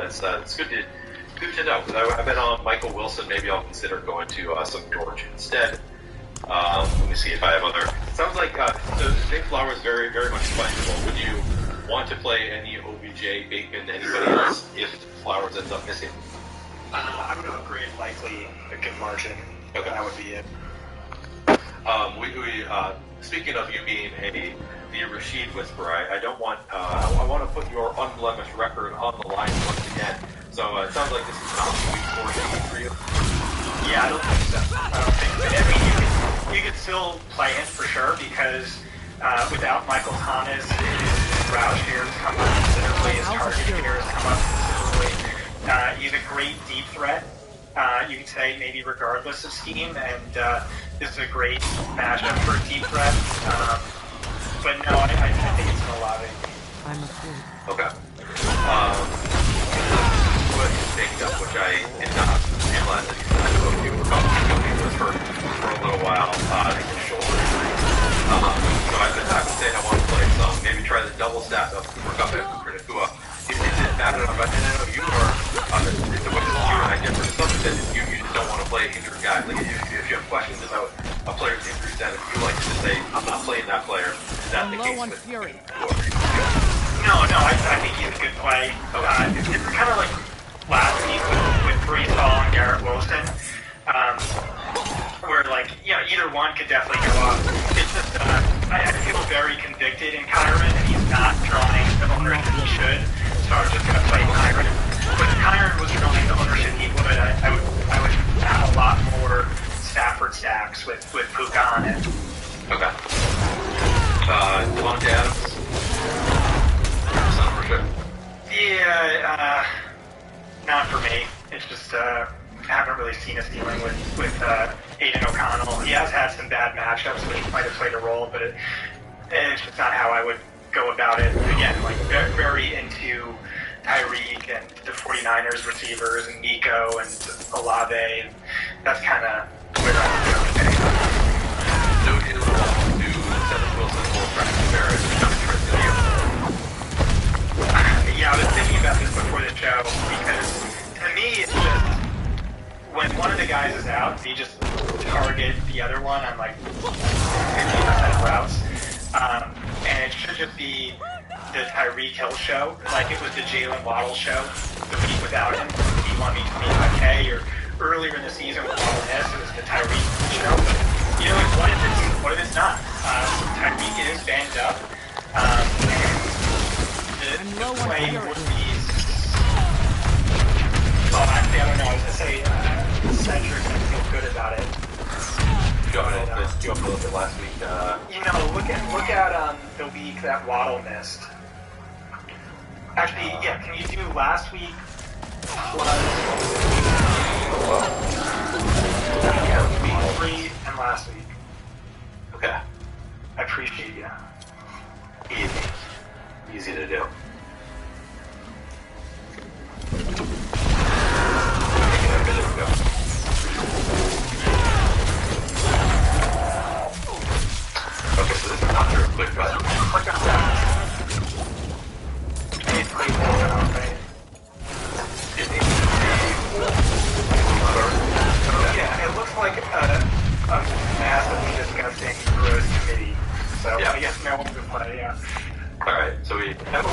it's good to know. Because I've been on Michael Wilson. Maybe I'll consider going to some George instead. Let me see if I have other. Sounds like so Nick Flower is very very much flexible. Would you want to play any OBJ, Bacon, anybody else if Flowers ends up missing? I would upgrade likely a good margin. Okay, that would be it. Speaking of you being the Rashid Whisperer, I don't want I want to put your unblemished record on the line once again. So it sounds like this is not week 4 for you. Yeah, I don't think so. I don't think so. I mean, you could still play it for sure because without Michael Thomas, his route shares come up considerably, his target shares come up considerably. He's a great deep threat. You could say maybe regardless of scheme, and this is a great matchup for a deep threat. But no, I think it's an Olave. I'm a fool. Okay. What you picked up, which I did not realize that he was for a little while, his shoulder injury. So I've been saying I want to play some, maybe try the double stack up, work up at Kurakua. It didn't matter enough, and I know you are, it's the way that you and I differ to some extent, you just don't want to play an injured guy. Like, if you have questions about a player's injury status, you like to say, I'm not playing that player. Is that the case with Fury? No, I think he's a good play. It's kind of like last week with Brees Hall and Garrett Wilson, where like, either one could definitely go off. It's just, I feel very convicted in Kyron, and he's not drawing the ownership he should, so I was just going to play Kyron. But if Kyron was drawing the ownership he would, I would have a lot more Stafford stacks with Puka on it. Okay. Devontae Adams. Yeah, not for me. It's just I haven't really seen us dealing with Aiden O'Connell. He has had some bad matchups, which might have played a role, but it's just not how I would go about it. Again, like very, very into Tyreek and the 49ers receivers and Nico and Olave, and that's kind of where I would go today. So do Dennis Wilson or Braxton Barrett become interested in you? Yeah, I was thinking about this before the show because to me it's just when one of the guys is out, you just target the other one on like 50% of routes, and it should just be the Tyreek Hill show, like it was the Jalen Waddle show the week without him. He won me 25K, or earlier in the season with all this, it was the Tyreek show. You know, what if it's not? Tyreek is banged up. The play would be. Well, actually, I don't know. I was going to say, Cedric didn't feel good about it. You up a little bit last week. Look at the week that Waddle missed. Actually, yeah. Can you do last week plus week 3 and last week? Okay. I appreciate you. Easy to do. Okay, so this is not your quick button. Click on that. It's pretty cool now, right? Yeah, it looks like a massively disgusting, gross committee. So yeah. I guess no one can play, yeah. Alright, so we have,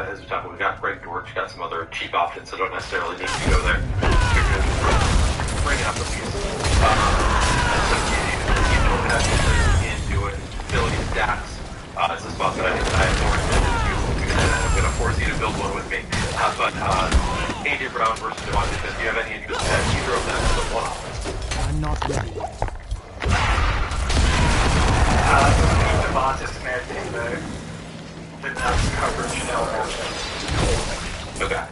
as we talked about, we got Greg Dortch, got some other cheap options, so don't necessarily need to go there. Bring it up a piece. So you don't have to into it, ability stats. It's a spot that I have more into. I'm going to force you to build one with me. But AJ Brown versus Devontae Smith, do you have any interest in either of them as a one-off? I'm not ready. Devontae Smith in the nuts coverage Okay.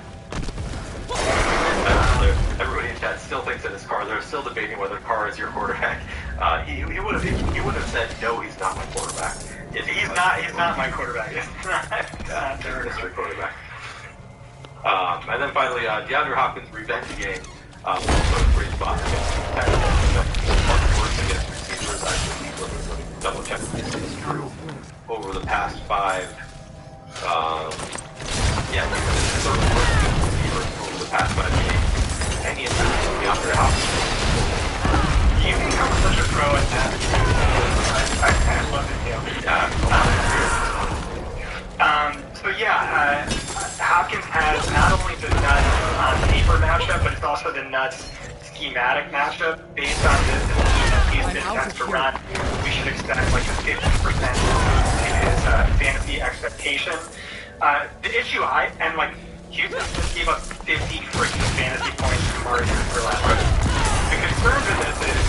Everybody in chat still thinks that it's Carr. They're still debating whether Carr is your quarterback. He would have said no, he's not my quarterback. He's not my quarterback. He's not their district quarterback. And then finally, DeAndre Hopkins' revenge game. Also a great spot against against receivers. Let me double check this is true. Over the past 5, he's the third worst receivers matchup, but it's also the nuts schematic matchup. Based on the scheme that Houston tends to run, we should expect like a 50% his fantasy expectation. The issue Houston just gave up 50 freaking fantasy points to Mario for last week. The concern with this is,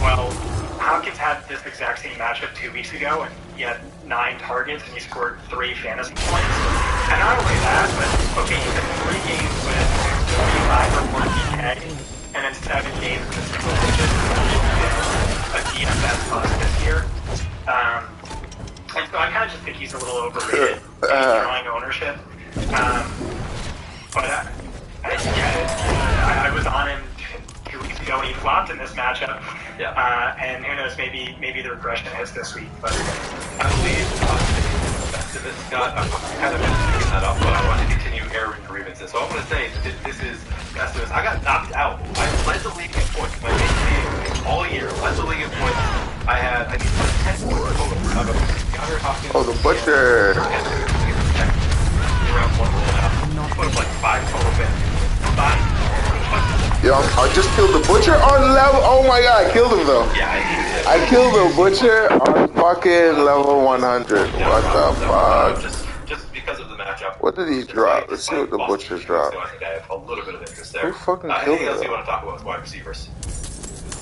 well, Hopkins had this exact same matchup 2 weeks ago, and he had 9 targets, and he scored 3 fantasy points. And not only that, but, okay, he's in 3 games with 45 or 1 DK, and then 7 games with a single digit, a DFS bust this year. And so I kind of just think he's a little overrated in drawing ownership. But I was on him 2 weeks ago and he flopped in this matchup. Yeah. And who knows, maybe the regression hits this week. But I believe Festivus got kind of been picking that up, but I want to continue airing grievances. So I'm going to say this is Festivus. I got knocked out. I led the league in points. My main team all year led the league in points. I need 10 points total. Oh, the butcher. Around 1 now. Put up like 5 total wins. 5. Yo, I just killed the butcher on level. Oh my god, I killed him though. Yeah, I killed the butcher on fucking level 100. What the fuck? Just because of the matchup. What did he drop? Let's see what the butcher dropped. So I think I have a little bit of interest there. Who fucking killed anything him? else you want to talk about with wide receivers?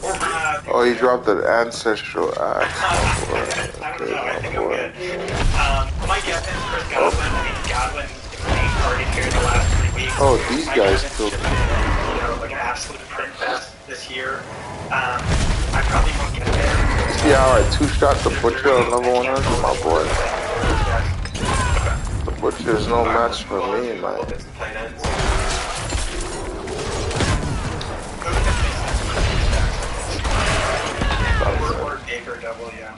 Oh, he dropped an ancestral axe. I don't know, I think I'm good. My guess is Chris Godwin. I think Godwin's main target here the last 3 weeks. Oh, these guys killed him. Like an absolute print fest this year. I probably won't get there. See how I two-shot the butcher on level 100? My boy. The butcher is no match for me, man. Or Baker double, yeah.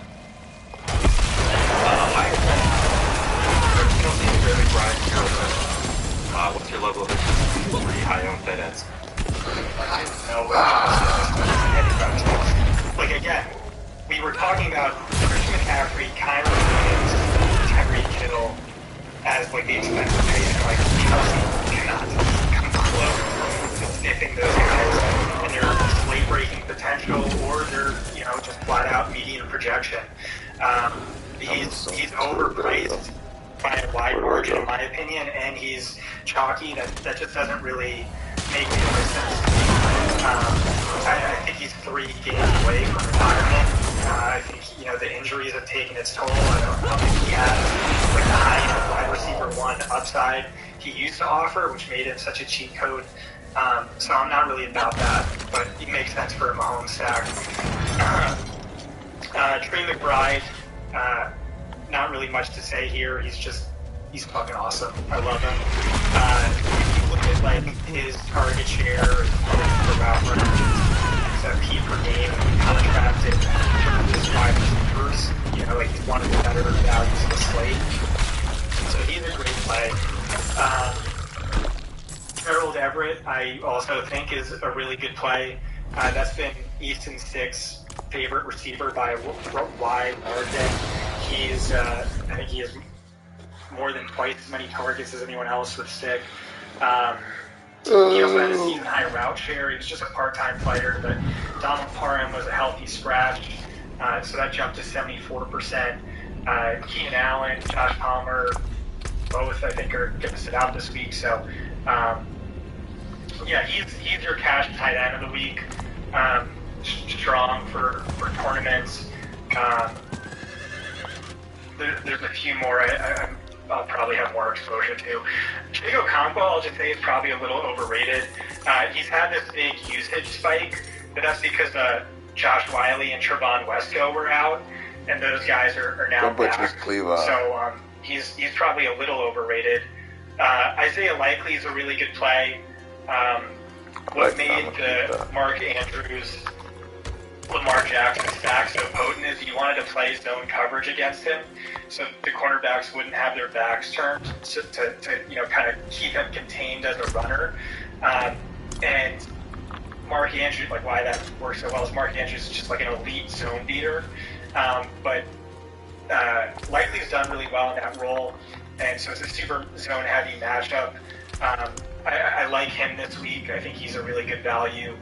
What's your level of interest in 3 high-owned tight ends? I don't know. Like, again, we were talking about Christian McCaffrey, Kyron Williams, Tyreek Kittle as, like, the expensive pay, and, like, Chelsea cannot come close to sniffing those guys, and their slate-breaking potential, or their, just flat-out median projection. He's overpriced by a wide margin, in my opinion, and he's chalky. That just doesn't really make too much sense to me. I think he's 3 games away from retirement. I think the injuries have taken its toll. I don't think he has like the high wide receiver 1 upside he used to offer, which made him such a cheat code. So I'm not really about that, but it makes sense for a Mahomes stack. Trey McBride. Not really much to say here. He's fucking awesome. I love him. If you look at like his target share per route runs, XFP per game, contrasted in terms of his wide receivers, like he's one of the better values of the slate. So he's a great play. Gerald Everett, I also think is a really good play. That's been Easton's 6th favorite receiver by a wide margin. I think he has more than twice as many targets as anyone else with stick. He also had a season high route share. He was just a part-time player, but Donald Parham was a healthy scratch, so that jumped to 74%. Keenan Allen, Josh Palmer, both I think are going to sit out this week. So, he's your cash tight end of the week. Strong for tournaments. There's a few more I'll probably have more exposure to. Chigo Conquo, I'll just say, is probably a little overrated. He's had this big usage spike, but that's because Josh Wiley and Trevon Wesco were out, and those guys are now back. So he's probably a little overrated. Isaiah Likely is a really good play. What made the Mark Andrews Lamar Jackson stack so potent is you wanted to play zone coverage against him, so the cornerbacks wouldn't have their backs turned to kind of keep him contained as a runner. And Mark Andrews, like why that works so well is Mark Andrews is just like an elite zone beater, but Likely's done really well in that role, and so it's a super zone heavy matchup. I like him this week. I think he's a really good value.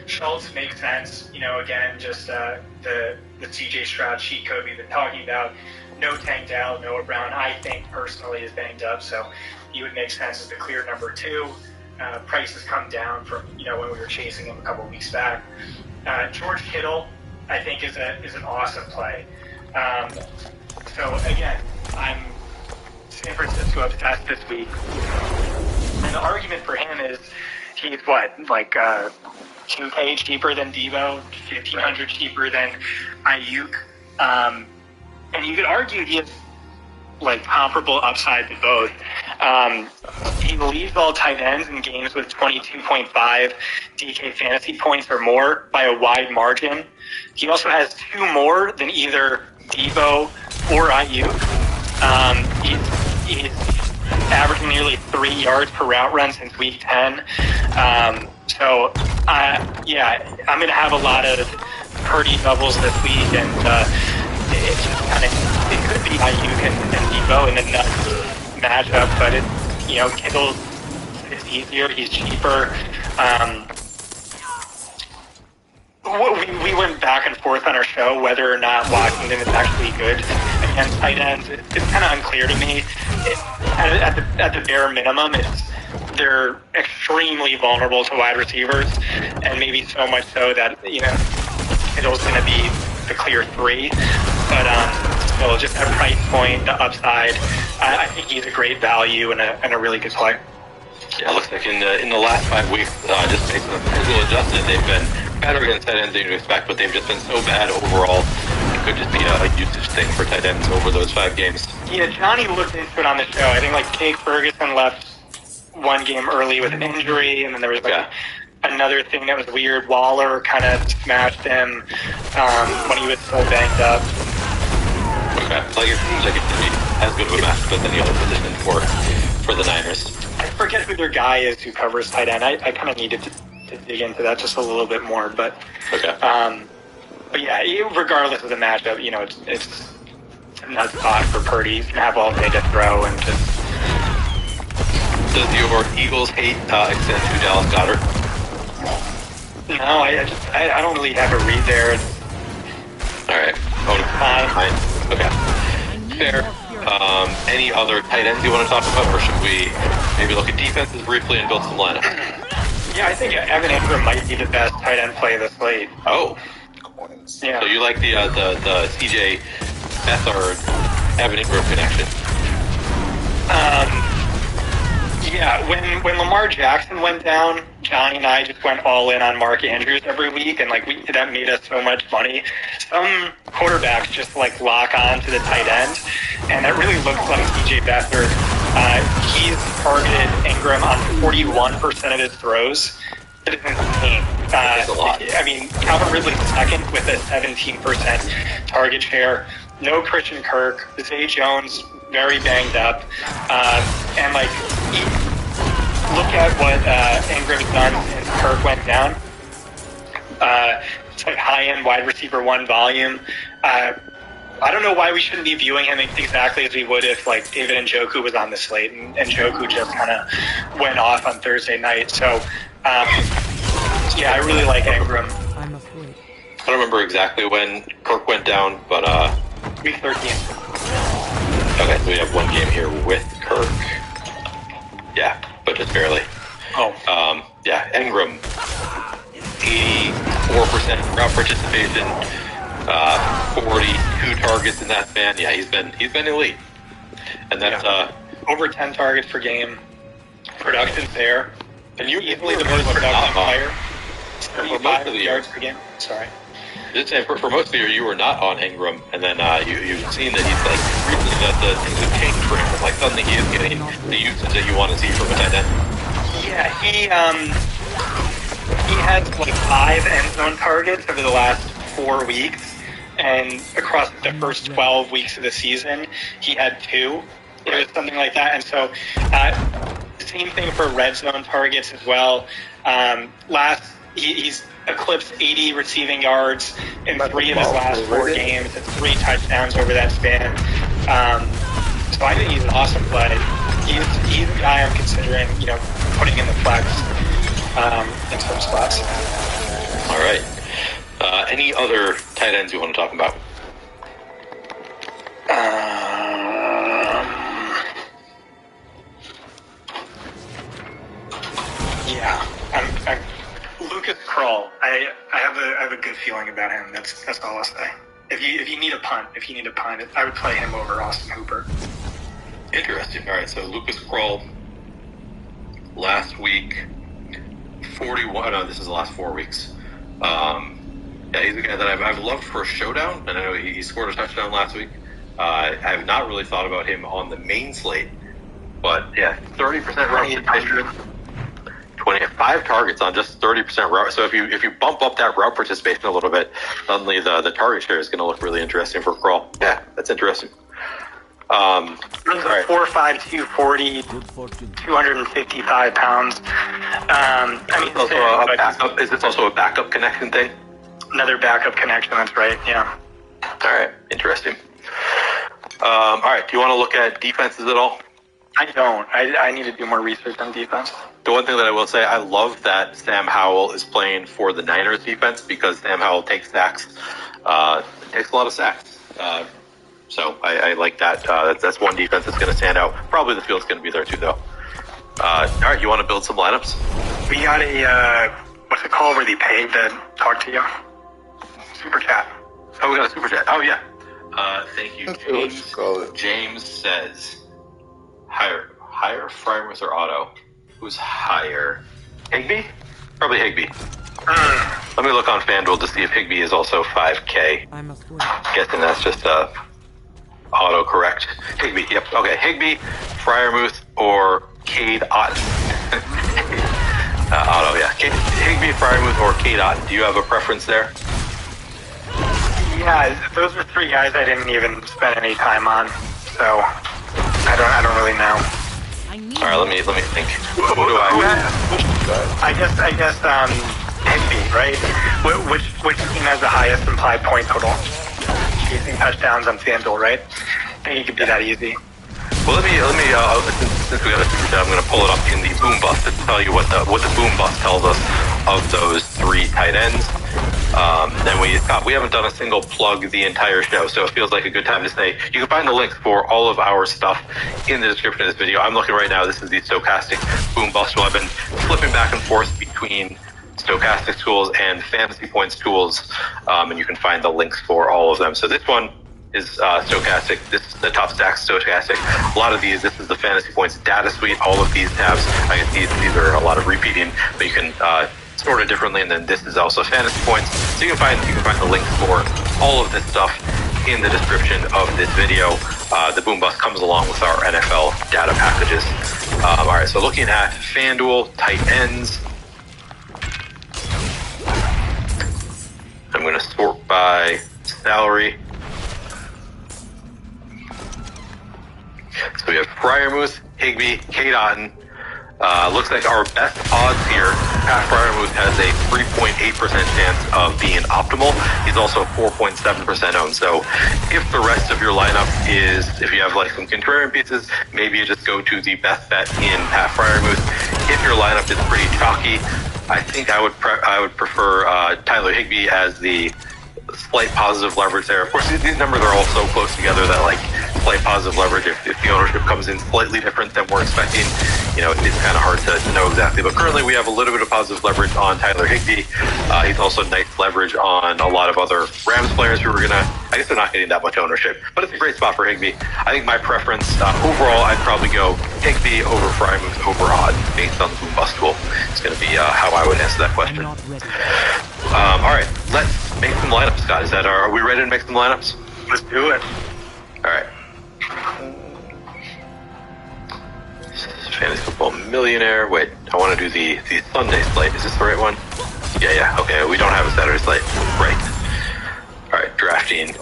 Schultz makes sense. Again, just the CJ Stroud cheat code we've been talking about. No Tank Dell, Noah Brown, I think personally is banged up, so he would make sense as the clear number 2. Price has come down from when we were chasing him a couple weeks back. George Kittle, I think, is an awesome play. So again, I'm San Francisco obsessed this week, and the argument for him is he's like $2K cheaper than Debo, $1,500 cheaper than Ayuk, and you could argue he has like comparable upside to both. He leads all tight ends in games with 22.5 DK fantasy points or more by a wide margin. He also has 2 more than either Debo or Ayuk. He's averaging nearly 3 yards per route run since week 10. So I'm going to have a lot of Purdy doubles this week, and it could be Ayuk and Debo in a nuts matchup, but Kittle is easier. He's cheaper. We went back and forth on our show whether or not Washington is actually good against tight ends. It's kind of unclear to me. At the bare minimum, they're extremely vulnerable to wide receivers, and maybe so much so that Kittle's going to be the clear 3. But still, just at price point, the upside, I think he's a great value and a really good play. Yeah, it looks like in the last 5 weeks, just based on the schedule adjusted, they've been better against tight ends than you'd expect, but they've just been so bad overall. It could just be a usage thing for tight ends over those 5 games. Yeah, Johnny looked into it on the show. I think Jake Ferguson left one game early with an injury, and then there was another thing that was weird. Waller kind of smashed him when he was so banged up. Okay, it seems like it could be as good of a match, but then the other position for the Niners. I forget who their guy is who covers tight end. I kind of needed to dig into that just a little bit more, but okay. But yeah, regardless of the matchup, it's a nuts spot for Purdy. He's gonna have all day to throw and just. Does your Eagles hate extend to Dallas Goedert? No, I don't really have a read there. All right. Fine. Okay. Fair. Any other tight ends you want to talk about, or should we maybe look at defenses briefly and build some lineup? Yeah, I think Evan Ingram might be the best tight end play of the slate. Oh. Yeah. So you like the CJ Beathard Evan Ingram connection? Yeah, when Lamar Jackson went down, Johnny and I just went all in on Mark Andrews every week, and that made us so much money. Some quarterbacks just lock on to the tight end, and that really looks like CJ Beathard. He's targeted Ingram on 41% of his throws. That is insane. That's a lot. I mean, Calvin Ridley's second with a 17% target share. No Christian Kirk. Zay Jones very banged up, and look at what Ingram's done since Kirk went down. It's high-end wide receiver 1 volume. I don't know why we shouldn't be viewing him exactly as we would if David Njoku was on the slate, and Njoku just kind of went off on Thursday night. So yeah, I really like Ingram. I'm afraid. I don't remember exactly when Kirk went down, but Week 13. okay, so we have one game here with Kirk. Yeah, but just barely. Oh. Yeah, Ingram, 84% route participation, 42 targets in that span. Yeah, he's been elite, and that's over 10 targets per game. Production's there. And you easily the most productive player. For most of the yards per game. Sorry. For most of the year, you were not on Ingram, and then you've seen that he's recently that things have changed for him. Suddenly he is getting the usage that you want to see from a tight end. Yeah, he had 5 end zone targets over the last 4 weeks, and across the first 12 weeks of the season, he had 2. It was something like that, and so same thing for red zone targets as well. He's eclipsed 80 receiving yards in 3 of his last 4 games. It's 3 touchdowns over that span. So I think he's an awesome play. he's a guy I'm considering, putting in the flex in some spots. All right. Any other tight ends you want to talk about? Yeah, I'm Lucas Krull. I have a good feeling about him. That's all I'll say. If you need a punt, I would play him over Austin Hooper. Interesting. All right, so Lucas Krull last week, 41. No, this is the last 4 weeks. Yeah, he's a guy that I've loved for a showdown, and I know he scored a touchdown last week. I have not really thought about him on the main slate, but yeah, 30% route participation, 25 targets on just 30% route. So if you bump up that route participation a little bit, suddenly the target share is going to look really interesting for Krull. Yeah, that's interesting. Runs a 4'5", 240, 255 pounds. Is this also a backup connection thing? Another backup connection, that's right, yeah. All right, interesting. All right, do you want to look at defenses at all? I don't. I need to do more research on defense. The one thing that I will say, I love that Sam Howell is playing for the Niners defense because Sam Howell takes sacks. Takes a lot of sacks. So I like that. That's one defense that's going to stand out. Probably the field's going to be there too, though. All right, you want to build some lineups? We got a, what's it called where they paid to talk to you? Super chat. Oh, we got a super chat. Oh, yeah. Thank you, James. It. James says, higher Frymouth or Otto? Who's higher? Higbee? Probably Higbee. Let me look on FanDuel to see if Higbee is also 5K. I'm a fool. Guessing that's just auto correct. Higbee, yep. Okay, Higbee, Freiermuth, or Cade Otten. Auto, yeah. Higbee, Freiermuth, or Cade Otten. Do you have a preference there? Yeah, those are three guys I didn't even spend any time on, so I don't really know. All right, let me think. Who do I guess Higbee, right? Which team has the highest implied point total? Chasing touchdowns on FanDuel, right? I think it could be that easy. Well, let me. Since we got a super chat, I'm going to pull it up in the boom bust to tell you what the boom bust tells us of those three tight ends. Then we haven't done a single plug the entire show, so it feels like a good time to say you can find the links for all of our stuff in the description of this video. I'm looking right now. This is the Stochastic Boom Bust tool. I've been flipping back and forth between Stochastic tools and Fantasy Points tools, and you can find the links for all of them. So this one is Stochastic. This is the Top Stack Stochastic. A lot of these, this is the Fantasy Points data suite. All of these tabs, I can see these are a lot of repeating, but you can sort it differently. And then this is also Fantasy Points. So you can find the links for all of this stuff in the description of this video. The Boom Bust comes along with our NFL data packages. All right, so looking at FanDuel tight ends. I'm going to sort by salary. So we have Freiermuth, Higbee, Cade Otten. Looks like our best odds here, Pat Freiermuth has a 3.8% chance of being optimal. He's also 4.7% owned. So if the rest of your lineup is, if you have like some contrarian pieces, maybe you just go to the best bet in Pat Freiermuth. If your lineup is pretty chalky, I think I would prefer Tyler Higbee as the slight positive leverage there. Of course, these numbers are all so close together that like slight positive leverage, if the ownership comes in slightly different than we're expecting, it's kind of hard to know exactly. But currently we have a little bit of positive leverage on Tyler Higbee. He's also nice leverage on a lot of other Rams players who are I guess they're not getting that much ownership, but it's a great spot for Higbee. I think my preference overall, I'd probably go Higbee over Freiermuth over Odd based on the Boom Bust tool. It's going to be how I would answer that question. All right, let's make some lineups, guys. Are we ready to make some lineups? Let's do it. All right. Fantasy Football Millionaire. Wait, I want to do the Sunday slate. Is this the right one? Yeah. Okay, we don't have a Saturday slate. Right. All right, drafting.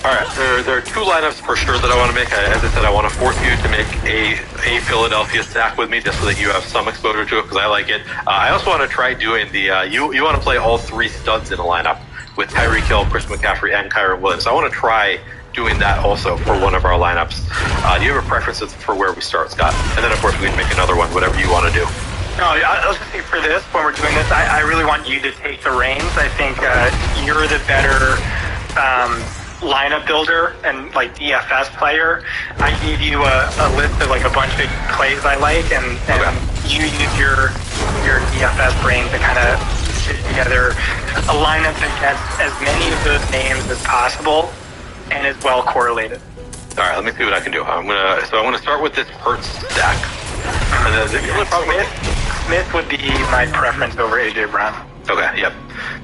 All right, there are two lineups for sure that I want to make. As I said, I want to force you to make a Philadelphia stack with me just so that you have some exposure to it because I like it. I also want to try doing the, you want to play all three studs in a lineup with Tyreek Hill, Chris McCaffrey, and Kyron Williams. I want to try doing that also for one of our lineups. Do you have a preference for where we start, Scott? And then, of course, we can make another one, whatever you want to do. No, I'll just say for this, when we're doing this, I really want you to take the reins. I think you're the better lineup builder and like DFS player. I gave you a list of like a bunch of plays I like, and you use your DFS brain to kind of fit together a lineup that gets as many of those names as possible and is well correlated. All right, let me see what I can do. I'm gonna start with this Hurts stack. And then the only problem Smith would be my preference over AJ Brown. Okay, yep.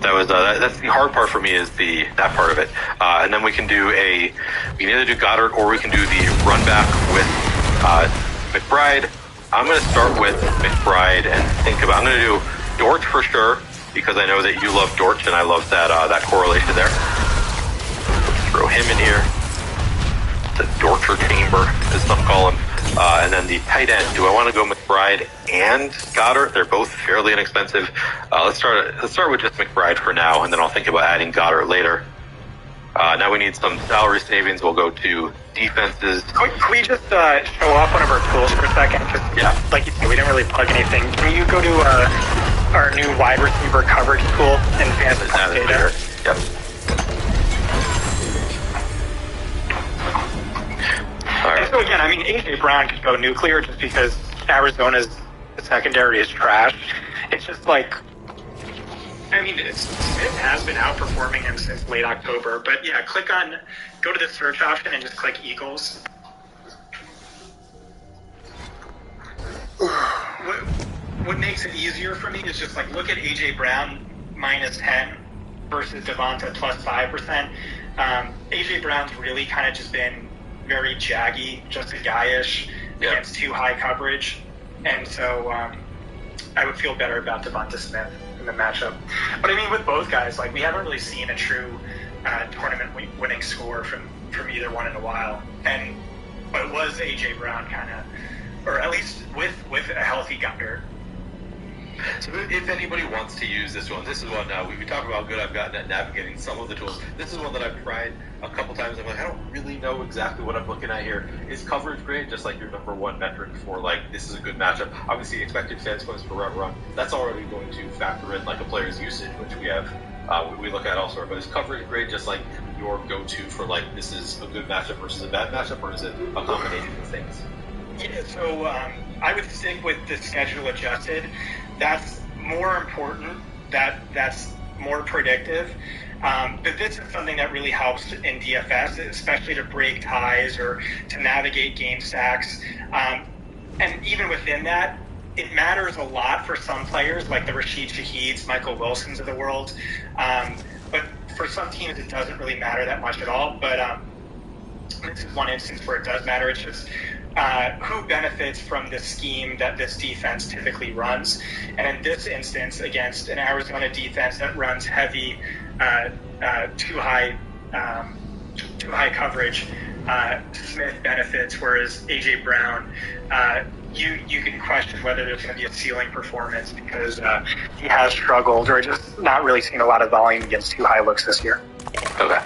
That was that's the hard part for me, is that part of it. And then we can either do Goddard or we can do the run back with McBride. I'm going to start with McBride and I'm going to do Dortch for sure, because I know that you love Dortch and I love that correlation there. Throw him in here. The Dorcher chamber, as some call him. And then the tight end, do I want to go McBride and Goddard? They're both fairly inexpensive. Let's start with just McBride for now, and then I'll think about adding Goddard later. Now we need some salary savings. We'll go to defenses. Can we just show off one of our tools for a second? Yeah. Like you said, we didn't really plug anything. Can you go to our new wide receiver coverage tool in Fantasy Data? Yep. And so again, I mean, AJ Brown could go nuclear just because Arizona's secondary is trash. It's just like, I mean, Smith has been outperforming him since late October. But yeah, go to the search option and just click Eagles. What makes it easier for me is just like look at AJ Brown -10 versus Devonta +5%. AJ Brown's really kind of just been very jaggy, just a guy-ish against too high coverage. And so I would feel better about Devonta Smith in the matchup. But I mean, with both guys, like we haven't really seen a true tournament winning score from either one in a while. But it was AJ Brown kind of, or at least with a healthy Goddard. So if anybody wants to use this is one we talk about how good I've gotten at navigating some of the tools. This is one that I've tried a couple times. I'm like, I don't really know exactly what I'm looking at here. Is coverage great? Just like your number one metric for like, this is a good matchup. Obviously expected fantasy points per run. That's already going to factor in like a player's usage, which we have, we look at elsewhere. But is coverage great? Just like your go-to for like, this is a good matchup versus a bad matchup, or is it a combination of things? Yeah, so I would stick with the schedule adjusted. That's more important. That's more predictive. But this is something that really helps in DFS, especially to break ties or to navigate game stacks. And even within that, it matters a lot for some players, like the Rashid Shaheeds, Michael Wilsons of the world. But for some teams, it doesn't really matter that much at all. But this is one instance where it does matter. It's just who benefits from the scheme that this defense typically runs. And in this instance, against an Arizona defense that runs heavy, too high coverage, Smith benefits, whereas AJ Brown, you can question whether there's going to be a ceiling performance because he has struggled or just not really seen a lot of volume against too high looks this year. Okay.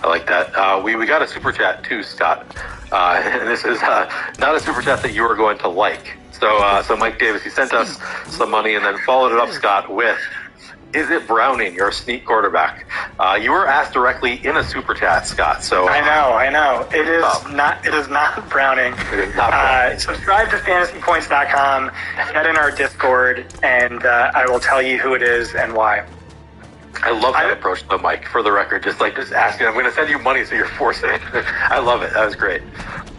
I like that. We got a super chat too, Scott. And this is not a super chat that you are going to like. So Mike Davis, he sent us some money and then followed it up, Scott, with, is it Browning, your sneak quarterback? You were asked directly in a super chat, Scott. So I know. It is not Browning. It is not Browning. Subscribe to fantasypoints.com, get in our Discord, and I will tell you who it is and why. I love that approach though, Mike, for the record. Just asking, I'm going to send you money so you're forcing it. I love it. That was great.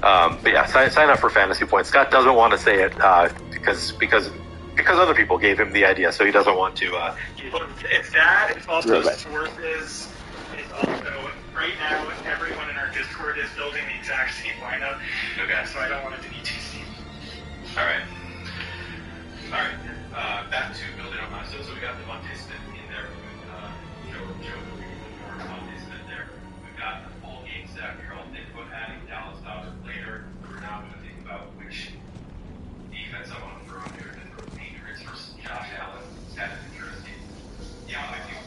But yeah, sign up for Fantasy Points. Scott doesn't want to say it because other people gave him the idea, so he doesn't want to. It's that. It's also sources. It's also, right now, everyone in our Discord is building the exact same lineup. Okay. So I don't want it to be too steep. All right. Back to building on that. So we got Devonta Smith in there. Joe Devonta Smith there. We've got the full game stack here. I'll think about adding Dallas Goedert later. We're now going to think about which defense I want to throw in here. And throw Patriots versus Josh Allen. It's kind of interesting. Yeah, I think.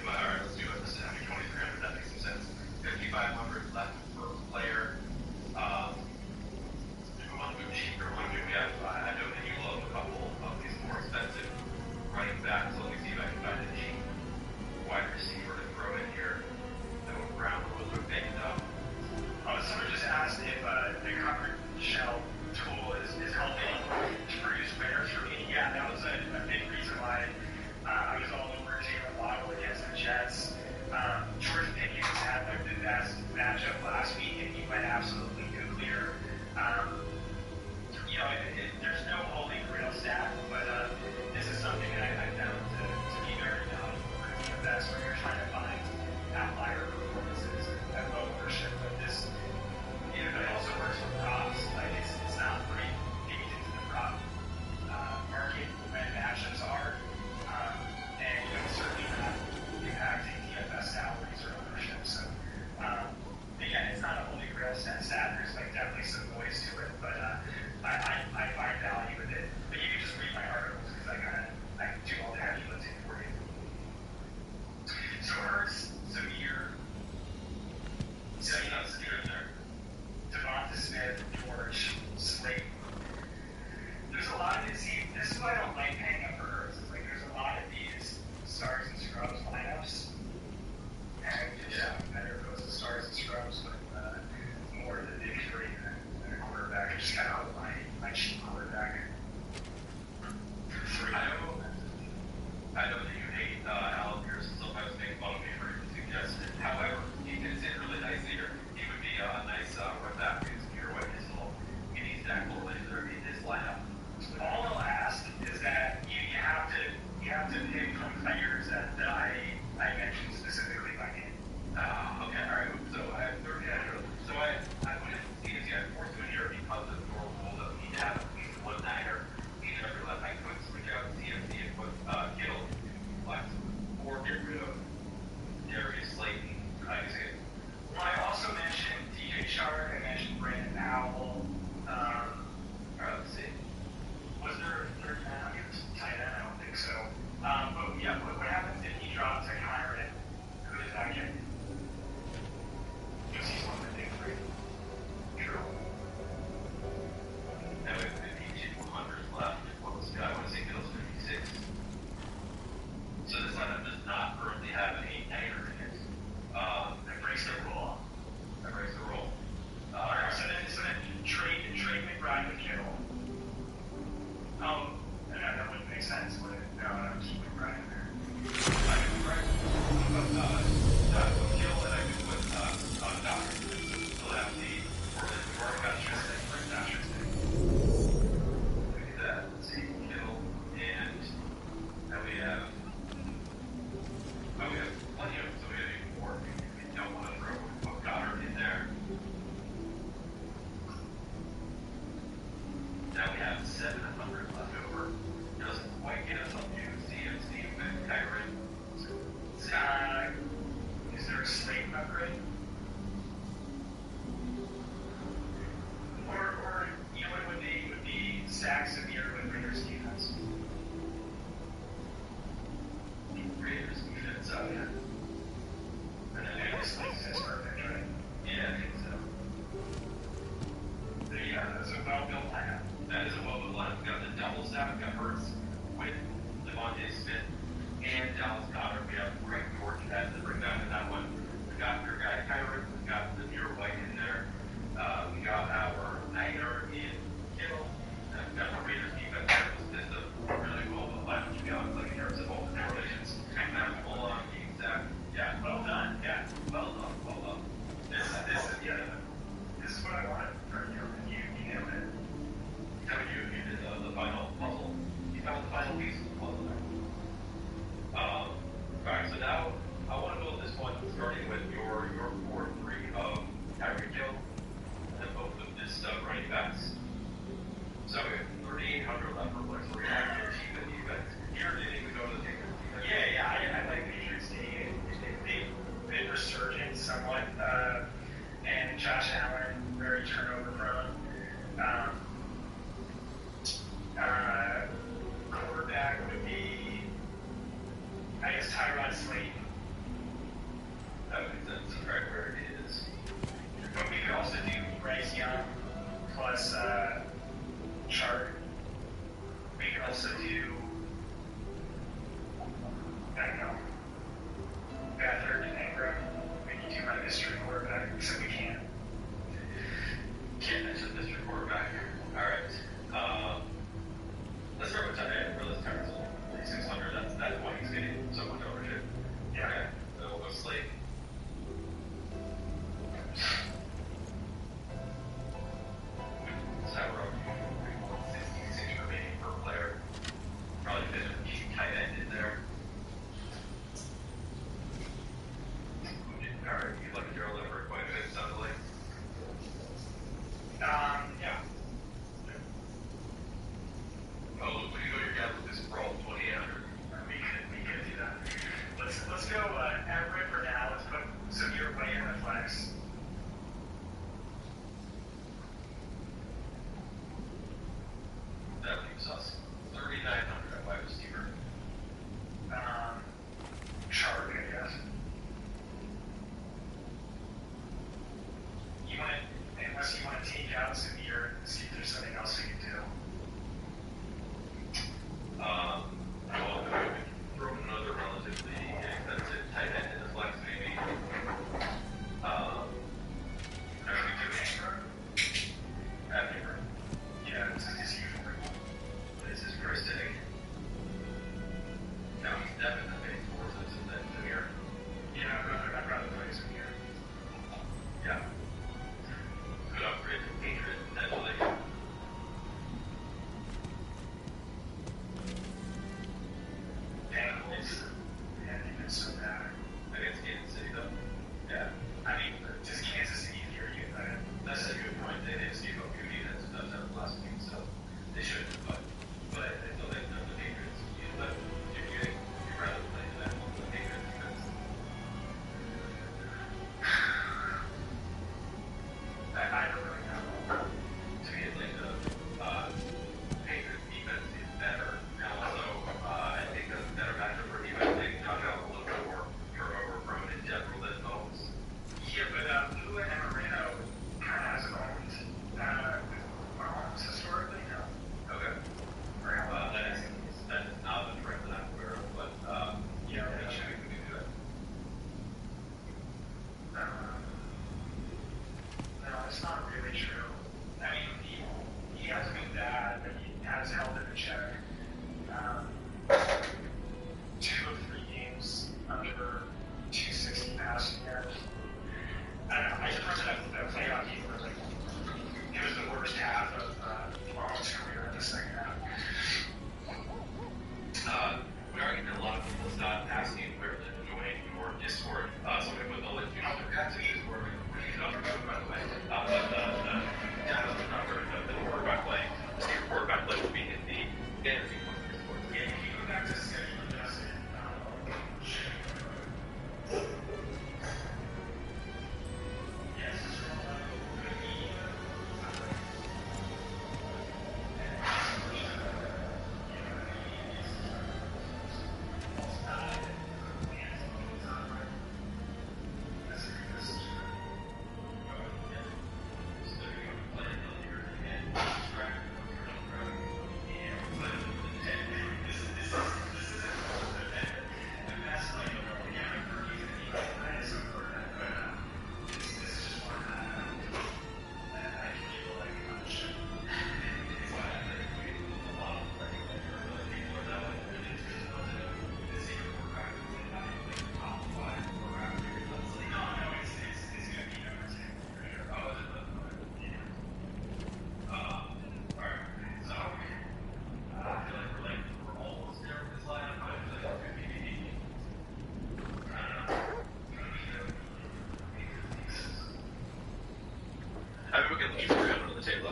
All right, let's do it. This is having 2,300. That makes some sense. 5,500. stacks of gear with Raiders defense. Raiders defense, oh yeah. And then Raiders defense is perfect, right? Yeah, I think so. Yeah, that's a well-built lineup. That is a well-built lineup. We got the double stack, we got Hurts with Devontae Smith and Dallas Goddard. We have Greg George as the bring back in that one. We got your guy Kyron, we got the Muir White in there. We got our Niner in Kittle. And we got the Raiders defense. That was just a really well-built lineup, to be honest, like in terms of all the correlations. Full on game stack. Yeah, well done. Yeah, well done. Well done. This is what I wanted from you. You nailed it. You did the final puzzle. You found the final piece of the puzzle there. Alright, so now I want to build this one starting with your 4-3 of Tyreek Hill and both of this running backs. So we have 3,800 left for players. We're going to have to achieve the defense. Here, do you think we go to the defense? Yeah, I like Patriots team. They've been resurgent somewhat. And Josh Allen, very turnover prone. Quarterback would be, I guess, Tyrod Slade. That would make sense. Right where it is. But we could also do Bryce Young plus Chart. We could also do, I don't know, Beathard and Ingram. We can do my mystery quarterback, except we can't. Can't mention mystery quarterback. Alright. Let's start with Tyrod. Let's start with 600. That's why he's getting so much ownership. Yeah. Okay. Then we'll go Slade. So we're up 166 remaining per player.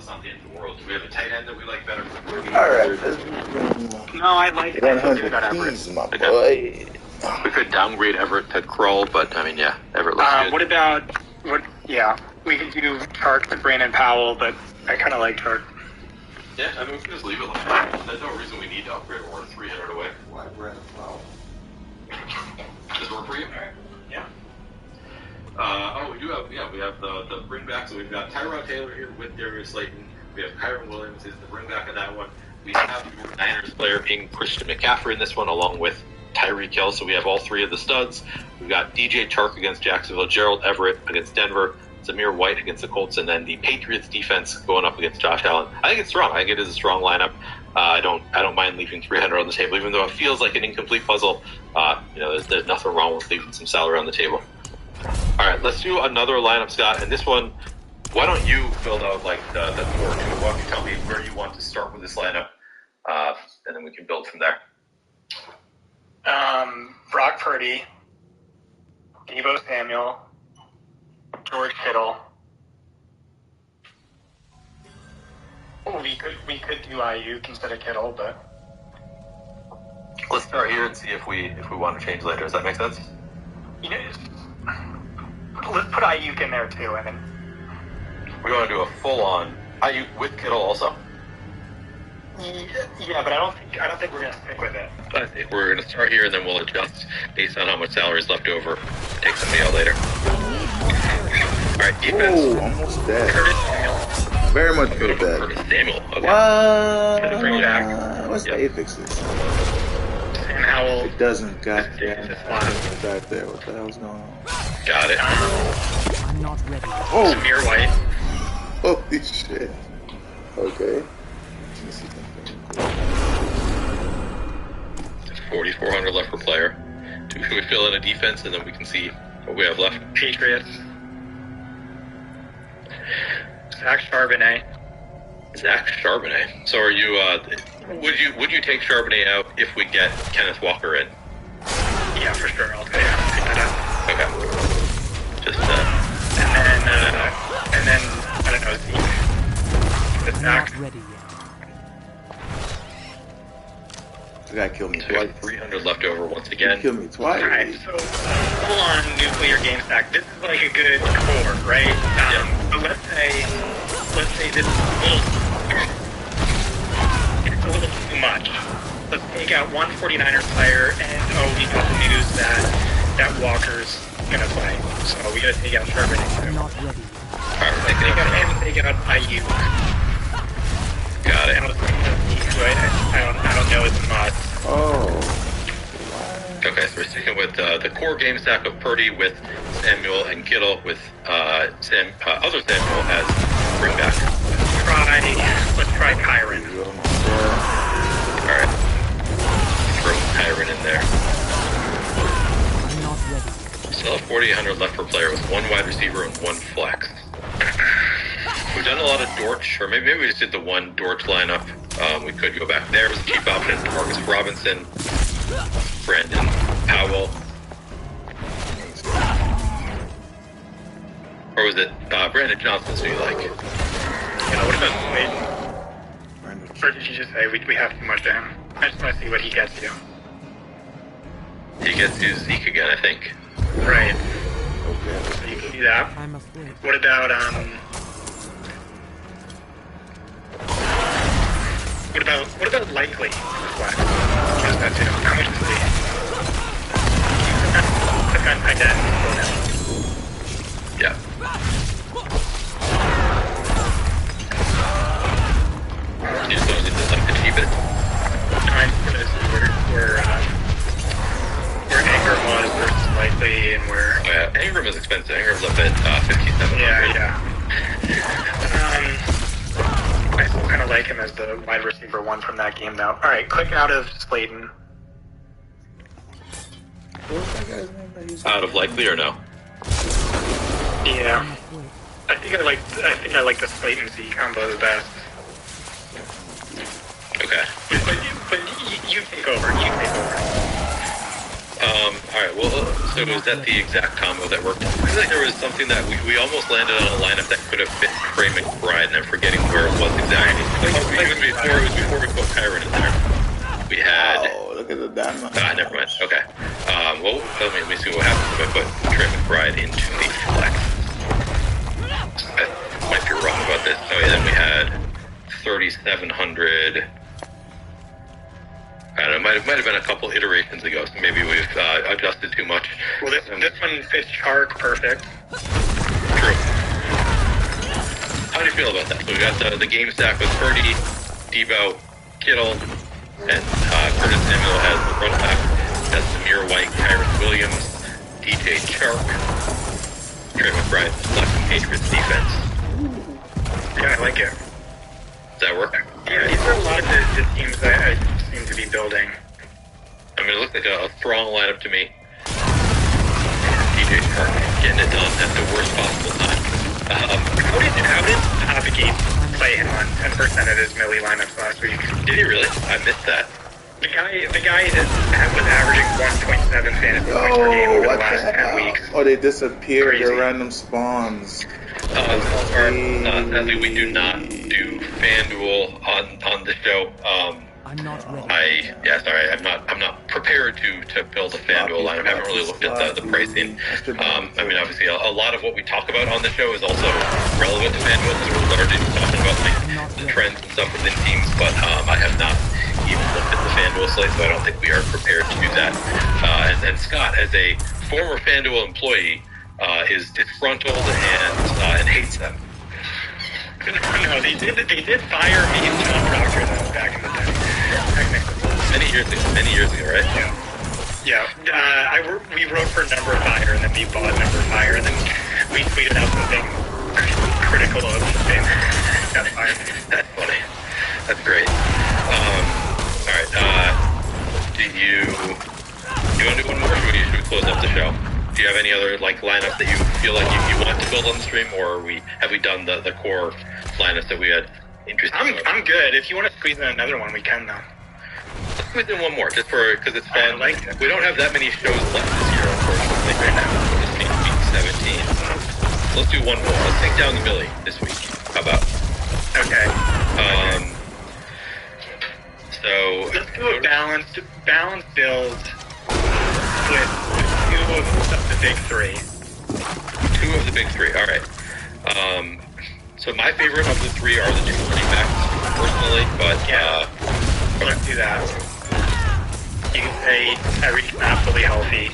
it's not the end of the world. Do we have a tight end that we like better? Alright, No, I like it. I feel good about 100 Everett. keys, my boy. We could downgrade Everett to Krull, but I mean, yeah, Everett looks good. What about Yeah, we could do Tark with Brandon Powell, but I kind of like Tark. Yeah, I mean, we can just leave it like that. There's no reason we need to upgrade or 300 away. Why Brandon Powell? Does this work for you? Yeah. We do have, we have the bring back, so we've got Tyrod Taylor here with Darius Slayton. We have Kyron Williams is the bring back in that one. We have the Niners player in Christian McCaffrey in this one, along with Tyreek Hill. So we have all three of the studs. We've got DJ Chark against Jacksonville, Gerald Everett against Denver, Zamir White against the Colts, and then the Patriots defense going up against Josh Allen. I think it's strong. I think it is a strong lineup. I don't mind leaving 300 on the table, even though it feels like an incomplete puzzle. There's nothing wrong with leaving some salary on the table. All right, let's do another lineup, Scott. And this one, why don't you build out like the core too? Why don't you tell me where you want to start with this lineup, and then we can build from there. Brock Purdy, Deebo Samuel, George Kittle. We could do Ayuk instead of Kittle, but Let's start here and see if we want to change later. Does that make sense? Let's put Ayuk in there too, and then We want to do a full-on Ayuk with Kittle also. yeah, but I don't think we're gonna stick with it. I think we're going to start here and then we'll adjust based on how much salary is left over. Take somebody out later. All right, defense. Oh, almost dead. Curtis Samuel. Very much feel bad. Curtis Samuel. Okay. What? Bring it back. What's the affixes? Sam Howell. It doesn't. Goddamn. It's fine. Right there. What the hell's going on? Got it. I'm not ready. Oh, Zamir White. holy shit. Okay. 4,400 left per player. Should we fill in a defense and then we can see what we have left? Patriots. Zach Charbonnet. Zach Charbonnet. So are you? Would you take Charbonnet out if we get Kenneth Walker in? Yeah, for sure. I'll take that out. Okay. Just And then I don't know. Zeke. I'm Zach. not ready yet. The guy killed me so we twice. got 300 left over once He again. killed me twice. Alright, so full on nuclear game stack. This is like a good core, right? But let's say this is a little too much. Let's take out one 49ers player, and we got the news that Walker's gonna play. So we gotta take out Charbonnet I'm too. not ready. Take out Ayuk. Got I it. don't know as much. Oh. Okay, so we're sticking with the core game stack of Purdy with Samuel and Kittle with other Samuel as bring back. Let's try Kyron. Alright. Throw Kyron in there. I'm not ready. Still have 4,800 left per player with one wide receiver and one flex. We've done a lot of Dortch, or maybe we just did the one Dortch lineup. We could go back there as a cheap option. Marcus Robinson, Brandon Powell. Or was it Brandon Johnson, so you like? What about Slayton? Or did you just say we have too much to him? I just want to see what he gets you. He gets to Zeke again, I think. Right. Okay. So you can do that. I'm afraid. What about what about Likely? Flex? Just that too. How much is he? I did. Yeah. You just don't need to like to keep it. Time for this where Ingram was versus Likely and where. Oh, yeah. Ingram is expensive. Ingram's up at 57. Yeah. I still kind of like him as the wide receiver one from that game, though. All right, click out of Slayton. What was that guy's name that he's Out of likely or no? Yeah, I'm afraid. I think I like the Slayton Z combo the best. Okay. But you take over. You take over. Alright, well, So was that the exact combo that worked? I feel like there was something that we almost landed on a lineup that could have fit Trey McBride, and I'm forgetting where it was exactly. It was before we put Kyron in there. We had... Oh, look at the diamond. Never mind. Okay. Well, let me see what happens if I put Trey McBride into the flex. I might be wrong about this. Oh yeah, then we had 3,700... I don't know, it might have been a couple iterations ago, so maybe we've adjusted too much. Well, this one fits Shark perfect. True. How do you feel about that? So we got the game stack with Purdy, Debo, Kittle, and Curtis Samuel has the front back. That's Samir White, Kyron Williams, DJ Chark, Trey McBride, left Patriots defense. Yeah, I like it. Does that work? Yeah, these are a lot of the teams that I seem to be building. I mean, it looks like a strong lineup to me. DJ Chark getting it done at the worst possible time. How did Navigate play him on 10% of his Millie lineups last week? Did he really? I missed that. The guy was averaging 1.7 fantasy points per game over the last 10 weeks. Oh, they disappeared. Crazy. They're random spawns. Sadly, we do not do FanDuel on the show. I'm not ready. I'm not prepared to build a FanDuel line. I haven't really looked at the pricing. I mean, obviously, a lot of what we talk about on the show is also relevant to FanDuel because we're largely talking about the trends and stuff within teams. But I have not even looked at the FanDuel slate, so I don't think we are prepared to do that. And Scott, as a former FanDuel employee, is disgruntled and hates them. No, they did fire me and John Proctor though back in the day. Technically. Many years ago, right? Yeah. We wrote for Number Fire, and then we bought Number Fire, and then we tweeted out something critical of him. Got fired. That's funny. That's great. All right. Do you want to do one more, or should we close up the show? Do you have any other lineup that you feel like you want to build on the stream, or have we done the core lineups that we had interest in? I'm good. If you want to squeeze in another one, we can though. Let's squeeze in one more, just because it's fun. I like it. We don't have that many shows left this year, unfortunately. Right now, it's week 17. Let's do one more. Let's take down the Millie this week. How about? Okay. So let's do a balanced build with two of the big three. Two of the big three. All right. So my favorite of the three are the two running backs, personally. But let's do that. You can say Tyreek's not fully healthy.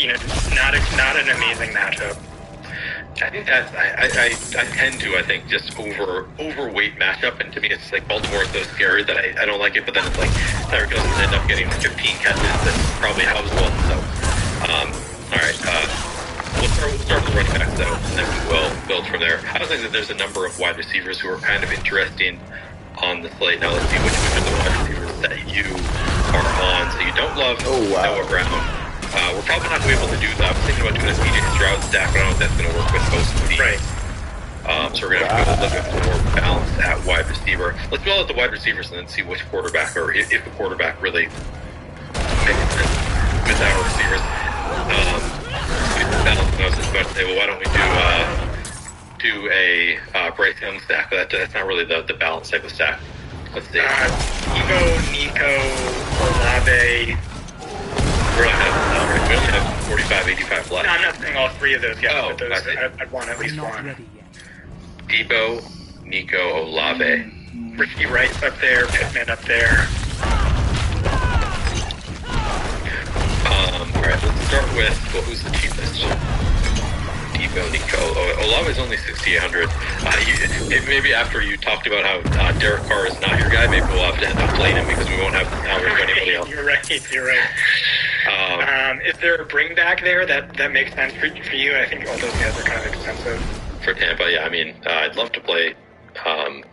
You know, not an amazing matchup. I think that's I tend to just overweight matchup, and to me it's like Baltimore is so scary that I don't like it. But then it's like Tyreek doesn't end up getting 15 catches. That's probably how's one. So all right, we'll start with the running backs though, and then we'll build from there. I think that there's a number of wide receivers who are kind of interesting on the slate. Now let's see which of the wide receivers that you are on. So you don't love Noah Brown. We're probably not going to be able to do that. I was thinking about doing a CJ Stroud stack, but I don't know if that's going to work with most of these. Right. So we're going to have to go a little bit more balance at wide receiver. Let's go at the wide receivers and then see which quarterback, or if a quarterback really makes sense with our receivers. Balance, I was just about to say, well, why don't we do a Bryce Young stack? But that's not really the balance type of stack. Let's see. Nico, Olave. We only have 45, 85 left. No, I'm not saying all three of those guys, but those, I'd want at least I'm not one. ready yet. Debo, Nico, Olave. Ricky Wright's up there, Pittman up there. Alright, let's start with, who's the cheapest? Debo, Nico. Olave's only 6,800. Maybe after you talked about how Derek Carr is not your guy, maybe we'll have to end up playing him because we won't have the salary for anybody else. You're right. Is there a bring back there that makes sense for you? I think all those guys are kind of expensive. For Tampa, yeah. I mean, I'd love to play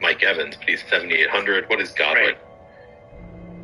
Mike Evans, but he's 7,800. What is Godwin? Right.